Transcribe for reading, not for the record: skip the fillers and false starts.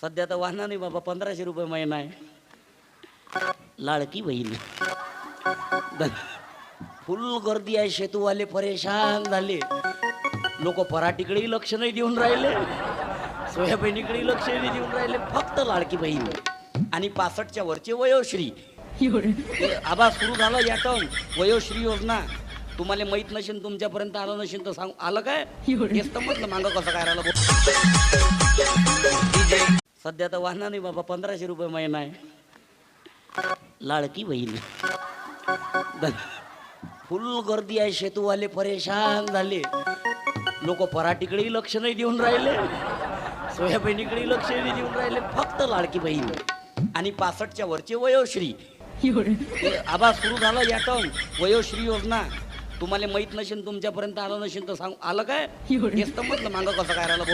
सध्या तर वाहना नाही बाबा, 1500 रुपये महिना आहे. लाडकी बहीण फुल गर्दी आहे, शेतूवाले परेशान झाले. लोक पराठीकडेही लक्ष नाही देऊन राहिले, सोयाबीनीकडेही लक्ष नाही देऊन राहिले, फक्त लाडकी बहीण आणि 65च्या वरचे वयोश्री. आबा सुरू झालं या टर्म वयोश्री योजना. तुम्हाला माहित नसेल, तुमच्यापर्यंत आलं नसेल तर सांग, आलं काय हेच तर म्हटलं मागं कसं काय राहिलं. सध्या तर वाहना नाही बाबा, 1500 रुपये महिना आहे. लाडकी बहीण फुल गर्दी आहे, शेतूवाले परेशान झाले. लोक पराठीकडेही लक्ष नाही देऊन राहिले, सोयाबीनीकडेही लक्ष नाही देऊन राहिले, फक्त लाडकी बहीण आणि 65च्या वरचे वयोश्री. आबा सुरू झालं या टर्म वयोश्री योजना. तुम्हाला माहित नसेल, तुमच्यापर्यंत आलं नसेल तर सांग, आलं काय हेच तर म्हटलं मागं कसं काय राहिलं.